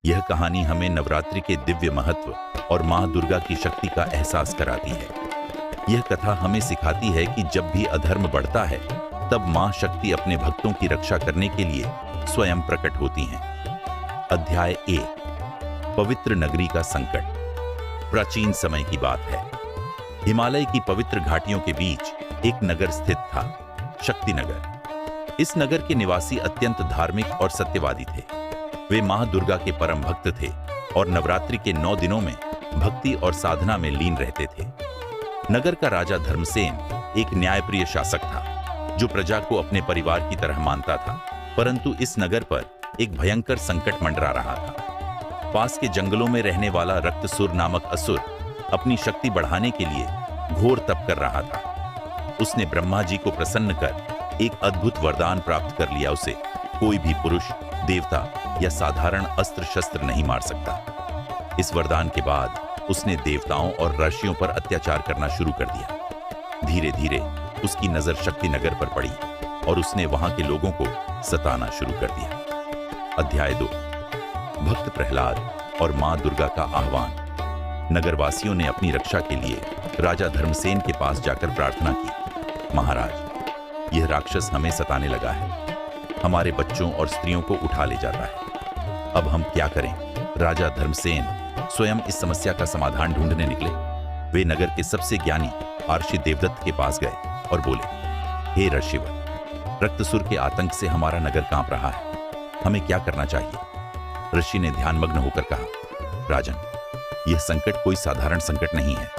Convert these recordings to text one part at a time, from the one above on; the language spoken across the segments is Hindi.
यह कहानी हमें नवरात्रि के दिव्य महत्व और मां दुर्गा की शक्ति का एहसास कराती है। यह कथा हमें सिखाती है कि जब भी अधर्म बढ़ता है तब मां शक्ति अपने भक्तों की रक्षा करने के लिए स्वयं प्रकट होती हैं। अध्याय 1 पवित्र नगरी का संकट। प्राचीन समय की बात है। हिमालय की पवित्र घाटियों के बीच एक नगर स्थित था, शक्तिनगर। इस नगर के निवासी अत्यंत धार्मिक और सत्यवादी थे। वे मां दुर्गा के परम भक्त थे और नवरात्रि के 9 दिनों में भक्ति और साधना में लीन रहते थे। नगर का राजा धर्मसेन एक न्यायप्रिय शासक था जो प्रजा को अपने परिवार की तरह मानता था, परंतु इस नगर पर एक भयंकर संकट मंडरा रहा था। पास के जंगलों में रहने वाला रक्तसुर नामक असुर अपनी शक्ति बढ़ाने के लिए घोर तप कर रहा था। उसने ब्रह्मा जी को प्रसन्न कर एक अद्भुत वरदान प्राप्त कर लिया। उसे कोई भी पुरुष, देवता या साधारण अस्त्र शस्त्र नहीं मार सकता। इस वरदान के बाद उसने देवताओं और ऋषियों पर अत्याचार करना शुरू कर दिया। धीरे धीरे उसकी नजर शक्तिनगर पर पड़ी और उसने वहां के लोगों को सताना शुरू कर दिया। अध्याय 2 भक्त प्रहलाद और मां दुर्गा का आह्वान। नगरवासियों ने अपनी रक्षा के लिए राजा धर्मसेन के पास जाकर प्रार्थना की। महाराज, यह राक्षस हमें सताने लगा है। हमारे बच्चों और स्त्रियों को उठा ले जाता है। अब हम क्या करें? राजा धर्मसेन स्वयं इस समस्या का समाधान ढूंढने निकले। वे नगर के सबसे ज्ञानी आर्षि देवदत्त के पास गए और बोले, हे ऋषिवर, रक्तसुर के आतंक से हमारा नगर कांप रहा है। हमें क्या करना चाहिए? ऋषि ने ध्यानमग्न होकर कहा, राजन, यह संकट कोई साधारण संकट नहीं है।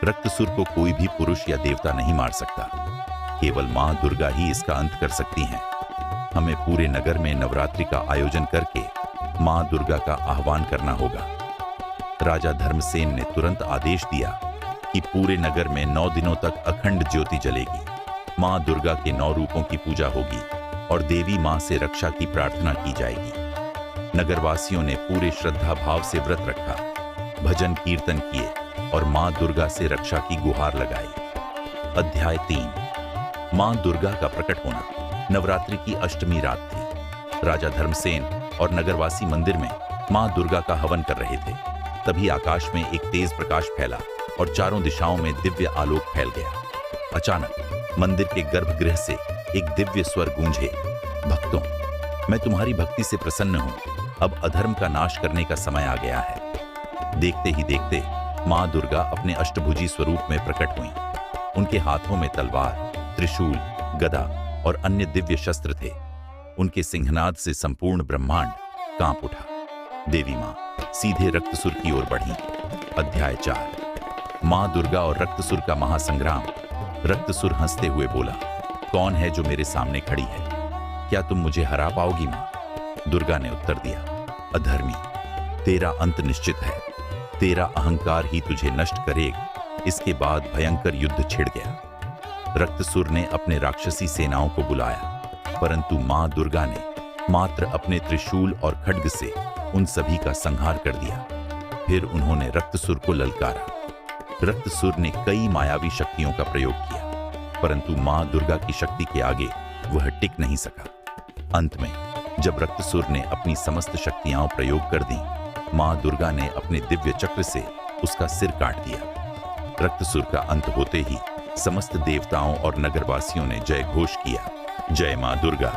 रक्तसुर को कोई भी पुरुष या देवता नहीं मार सकता। केवल मां दुर्गा ही इसका अंत कर सकती हैं। हमें पूरे नगर में नवरात्रि का आयोजन करके मां दुर्गा का आह्वान करना होगा। राजा धर्मसेन ने तुरंत आदेश दिया कि पूरे नगर में 9 दिनों तक अखंड ज्योति जलेगी। मां दुर्गा के 9 रूपों की पूजा होगी और देवी मां से रक्षा की प्रार्थना की जाएगी। नगरवासियों ने पूरे श्रद्धा भाव से व्रत रखा, भजन कीर्तन किए और मां दुर्गा से रक्षा की गुहार लगाई। अध्याय 3 मां दुर्गा का प्रकट होना। नवरात्रि की अष्टमी रात थी। राजा धर्मसेन और नगरवासी मंदिर में मां दुर्गा का हवन कर रहे थे। तभी आकाश में एक तेज प्रकाश फैला और चारों दिशाओं में दिव्य आलोक फैल गया। अचानक मंदिर के गर्भगृह से एक दिव्य स्वर गूंजे, भक्तों, मैं तुम्हारी भक्ति से प्रसन्न हूं। अब अधर्म का नाश करने का समय आ गया है। देखते ही देखते मां दुर्गा अपने अष्टभुजी स्वरूप में प्रकट हुई। उनके हाथों में तलवार, त्रिशूल, गदा और अन्य दिव्य शस्त्र थे। उनके सिंहनाद से संपूर्ण ब्रह्मांड कांप उठा। देवी मां सीधे रक्तसुर की ओर बढ़ी। अध्याय 4 मां दुर्गा और रक्तसुर का महासंग्राम। रक्तसुर हंसते हुए बोला, कौन है जो मेरे सामने खड़ी है? क्या तुम मुझे हरा पाओगी मां? दुर्गा ने उत्तर दिया, अधर्मी, तेरा अंत निश्चित है। तेरा अहंकार ही तुझे नष्ट करेगा। इसके बाद भयंकर युद्ध छिड़ गया। रक्तसुर ने अपने राक्षसी सेनाओं को बुलाया, परंतु मां दुर्गा ने मात्र अपने त्रिशूल और खड्ग से उन सभी का संहार कर दिया। फिर उन्होंने रक्तसुर को ललकारा। रक्तसुर ने कई मायावी शक्तियों का प्रयोग किया, परंतु मां दुर्गा की शक्ति के आगे वह टिक नहीं सका। अंत में जब रक्तसुर ने अपनी समस्त शक्तियां प्रयोग कर दी, मां दुर्गा ने अपने दिव्य चक्र से उसका सिर काट दिया। रक्तसुर का अंत होते ही समस्त देवताओं और नगरवासियों ने जय घोष किया, जय मां दुर्गा।